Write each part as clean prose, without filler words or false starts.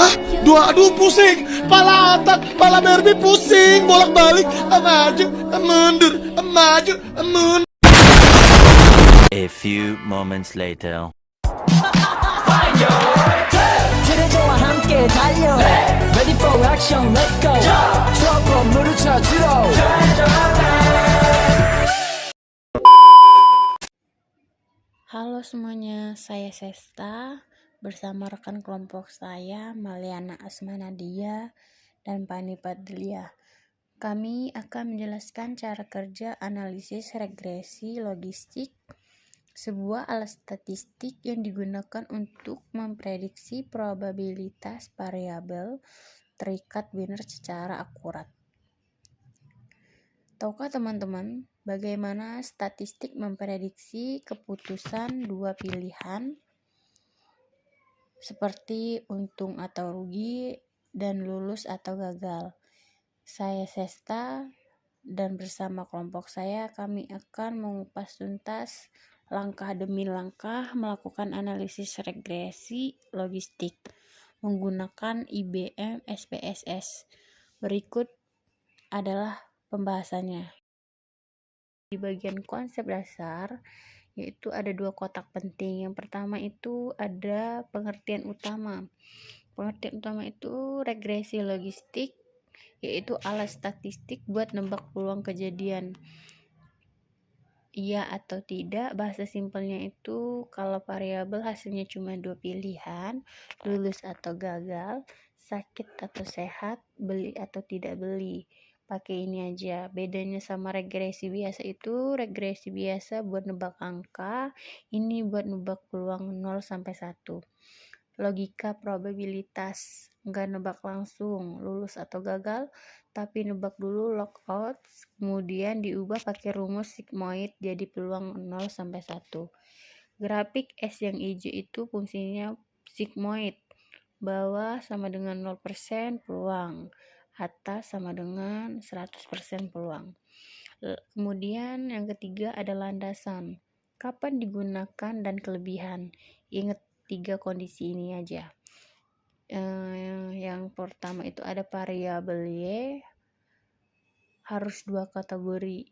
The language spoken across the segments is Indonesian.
Hah? Aduh pusing. Pala otak, pala Barbie pusing. Bolak-balik. Maju, mundur, maju, mundur. A few moments later. 그대와 함께 달려 Ready for action, let's go 조금 물을 쳐주러 Halo semuanya, saya Sesta bersama rekan kelompok saya Maliana Asmanadia dan Pani Padlia. Kami akan menjelaskan cara kerja analisis regresi logistik, sebuah alat statistik yang digunakan untuk memprediksi probabilitas variabel terikat biner secara akurat. Tahukah teman-teman bagaimana statistik memprediksi keputusan dua pilihan seperti untung atau rugi dan lulus atau gagal? Saya Sesta dan bersama kelompok saya kami akan mengupas tuntas langkah demi langkah melakukan analisis regresi logistik menggunakan IBM SPSS. Berikut adalah pembahasannya. Di bagian konsep dasar yaitu ada dua kotak penting. Yang pertama itu ada pengertian utama. Pengertian utama itu regresi logistik, yaitu alat statistik buat nebak peluang kejadian iya atau tidak. Bahasa simpelnya itu kalau variabel hasilnya cuma dua pilihan, lulus atau gagal, sakit atau sehat, beli atau tidak beli. Pakai ini aja. Bedanya sama regresi biasa itu, regresi biasa buat nebak angka, ini buat nebak peluang 0 sampai 1. Logika probabilitas, enggak nebak langsung lulus atau gagal, tapi nebak dulu lockout, kemudian diubah pakai rumus sigmoid jadi peluang 0 sampai 1. Grafik S yang hijau itu fungsinya sigmoid, bawah sama dengan 0% peluang, atas sama dengan 100% peluang. Kemudian yang ketiga ada landasan. Kapan digunakan dan kelebihan. Ingat 3 kondisi ini aja. Yang pertama itu ada variabel Y, harus 2 kategori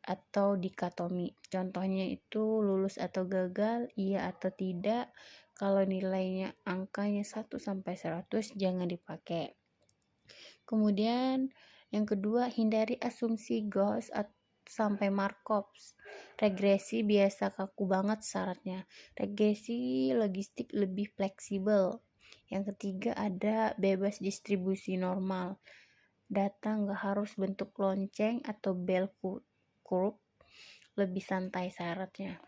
atau dikotomi. Contohnya itu lulus atau gagal, iya atau tidak. Kalau nilainya angkanya 1 sampai 100 jangan dipakai. Kemudian yang kedua, hindari asumsi Gauss sampai Markov. Regresi biasa kaku banget syaratnya. Regresi logistik lebih fleksibel. Yang ketiga ada bebas distribusi normal. Data nggak harus bentuk lonceng atau bell curve, lebih santai syaratnya.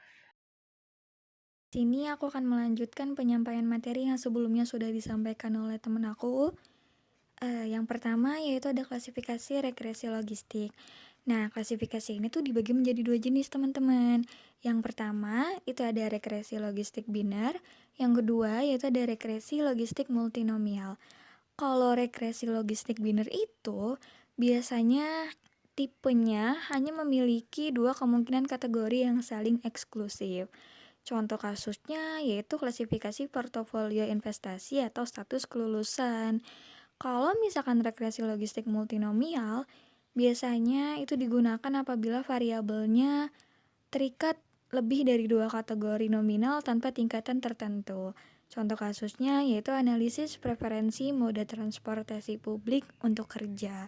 Sini aku akan melanjutkan penyampaian materi yang sebelumnya sudah disampaikan oleh teman aku. Yang pertama yaitu ada klasifikasi regresi logistik. Nah, klasifikasi ini tuh dibagi menjadi 2 jenis teman-teman. Yang pertama itu ada regresi logistik biner, yang kedua yaitu ada regresi logistik multinomial. Kalau regresi logistik biner itu biasanya tipenya hanya memiliki 2 kemungkinan kategori yang saling eksklusif. Contoh kasusnya yaitu klasifikasi portofolio investasi atau status kelulusan. Kalau misalkan regresi logistik multinomial, biasanya itu digunakan apabila variabelnya terikat lebih dari 2 kategori nominal tanpa tingkatan tertentu. Contoh kasusnya yaitu analisis preferensi moda transportasi publik untuk kerja.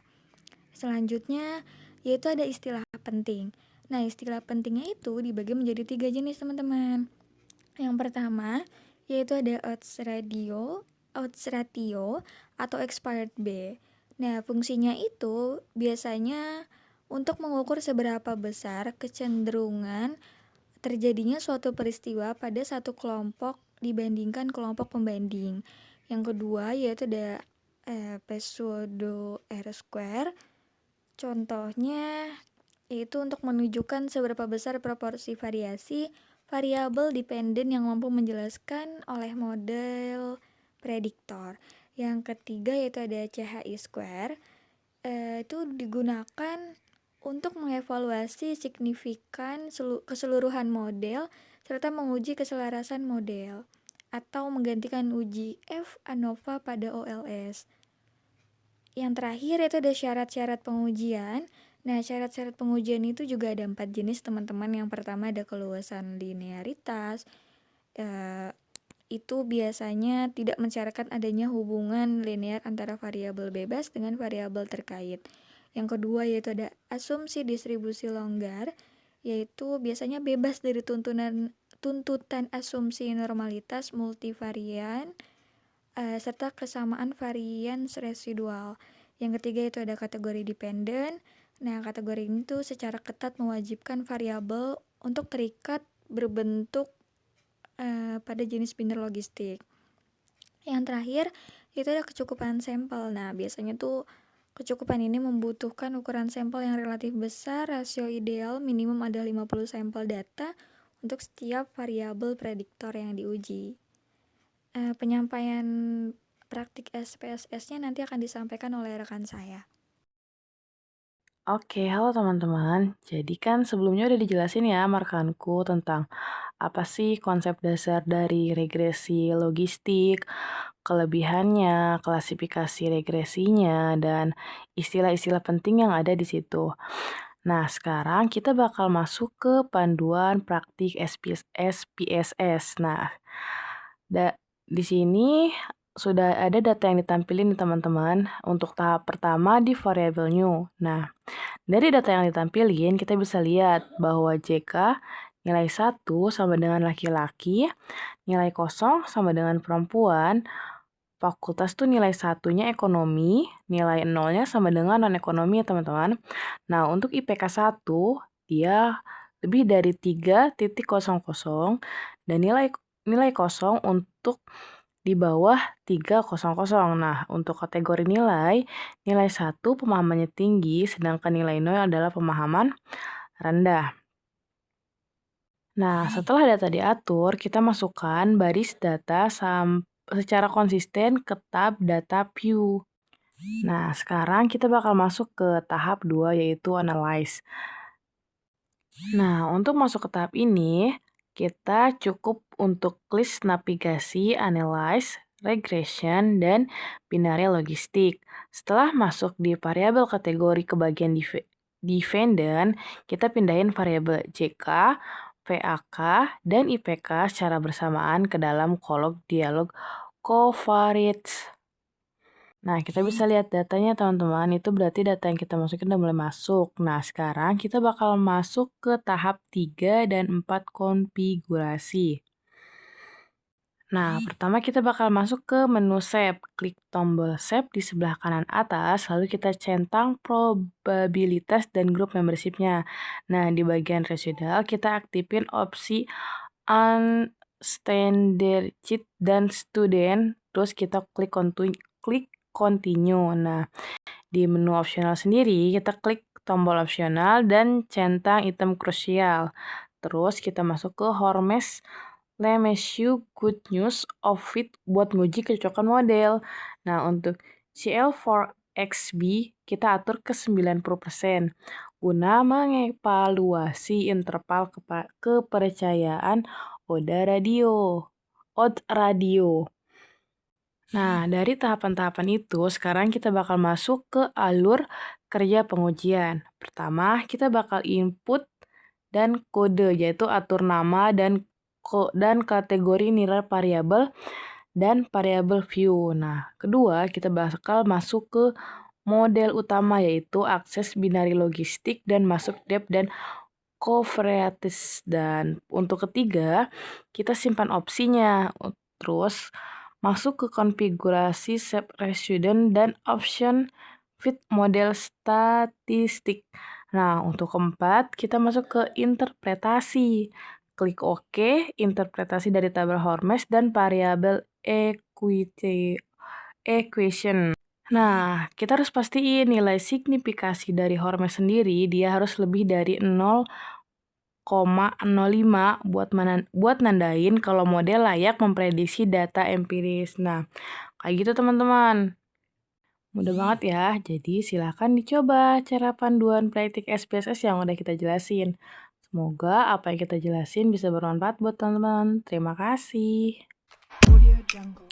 Selanjutnya yaitu ada istilah penting. Nah, istilah pentingnya itu dibagi menjadi 3 jenis teman-teman. Yang pertama yaitu ada odds ratio atau expired B. Nah, fungsinya itu biasanya untuk mengukur seberapa besar kecenderungan terjadinya suatu peristiwa pada satu kelompok dibandingkan kelompok pembanding. Yang kedua yaitu ada pseudo R-square. Contohnya yaitu untuk menunjukkan seberapa besar proporsi variasi variabel dependen yang mampu menjelaskan oleh model prediktor. Yang ketiga yaitu ada CHI square. Itu digunakan untuk mengevaluasi signifikan keseluruhan model serta menguji keselarasan model. atau menggantikan uji F ANOVA pada OLS. Yang terakhir itu ada syarat-syarat pengujian. Nah, syarat-syarat pengujian itu juga ada 4 jenis teman-teman. Yang pertama ada keluasan linearitas. Itu biasanya tidak mensyaratkan adanya hubungan linear antara variabel bebas dengan variabel terkait. Yang kedua yaitu ada asumsi distribusi longgar, yaitu biasanya bebas dari tuntutan asumsi normalitas multivarian serta kesamaan varian residual. Yang ketiga itu ada kategori dependent. Nah, kategori ini tuh secara ketat mewajibkan variabel untuk terikat berbentuk pada jenis binder logistik. Yang terakhir itu ada kecukupan sampel. Nah, biasanya tuh kecukupan ini membutuhkan ukuran sampel yang relatif besar, rasio ideal minimum ada 50 sampel data untuk setiap variabel prediktor yang diuji. Penyampaian praktik SPSS-nya nanti akan disampaikan oleh rekan saya. Oke, halo teman-teman. Jadi kan sebelumnya udah dijelasin ya rekanku tentang apa sih konsep dasar dari regresi logistik, kelebihannya, klasifikasi regresinya, dan istilah-istilah penting yang ada di situ. Nah, sekarang kita bakal masuk ke panduan praktik SPSS. Nah, di sini sudah ada data yang ditampilin nih teman-teman untuk tahap pertama di variable new. Nah, dari data yang ditampilin kita bisa lihat bahwa JK nilai 1 sama dengan laki-laki, nilai 0 sama dengan perempuan, fakultas tuh nilai 1-nya ekonomi, nilai 0-nya sama dengan non-ekonomi ya teman-teman. Nah, untuk IPK 1 dia lebih dari 3.00 dan nilai 0 untuk di bawah 300. Nah, untuk kategori nilai 1 pemahamannya tinggi, sedangkan nilai 0 adalah pemahaman rendah. Nah, setelah data diatur, kita masukkan baris data secara konsisten ke tab data view. Nah, sekarang kita bakal masuk ke tahap 2 yaitu analyze. Nah, untuk masuk ke tahap ini, kita cukup untuk list navigasi, analyze, regression, dan binary logistik. Setelah masuk di variabel kategori ke bagian dependent, kita pindahin variabel JK, VAK, dan IPK secara bersamaan ke dalam kolom dialog covariates. Nah, kita bisa lihat datanya teman-teman, itu berarti data yang kita masukin udah mulai masuk. Nah, sekarang kita bakal masuk ke tahap 3 dan 4 konfigurasi. Nah, pertama kita bakal masuk ke menu Shape. Klik tombol Shape di sebelah kanan atas, lalu kita centang probabilitas dan grup membership-nya. Nah, di bagian residual kita aktifin opsi unstandardized dan student, terus kita klik continue. Nah, di menu opsional sendiri kita klik tombol opsional dan centang item krusial. Terus kita masuk ke Hormesh Lemeshu Good News of Fit buat nguji kecocokan model. Nah, untuk CL4XB kita atur ke 90% guna mengevaluasi interval kepercayaan odd radio. Nah, dari tahapan-tahapan itu, sekarang kita bakal masuk ke alur kerja pengujian. Pertama, kita bakal input dan kode, yaitu atur nama dan kategori nilai variabel dan variabel view. Nah, kedua, kita bakal masuk ke model utama, yaitu akses binary logistik dan masuk depth dan covariates. Dan untuk ketiga, kita simpan opsinya. Terus masuk ke konfigurasi shape resident dan option fit model statistik. Nah, untuk keempat, kita masuk ke interpretasi. Klik OK, interpretasi dari tabel Hormesh dan variabel equation. Nah, kita harus pastiin nilai signifikasi dari Hormesh sendiri, dia harus lebih dari 0,05 buat nandain kalau model layak memprediksi data empiris. Nah, kayak gitu teman-teman. Mudah banget ya, jadi silahkan dicoba cara panduan praktik SPSS yang udah kita jelasin. Semoga apa yang kita jelasin bisa bermanfaat buat teman-teman. Terima kasih. jungle.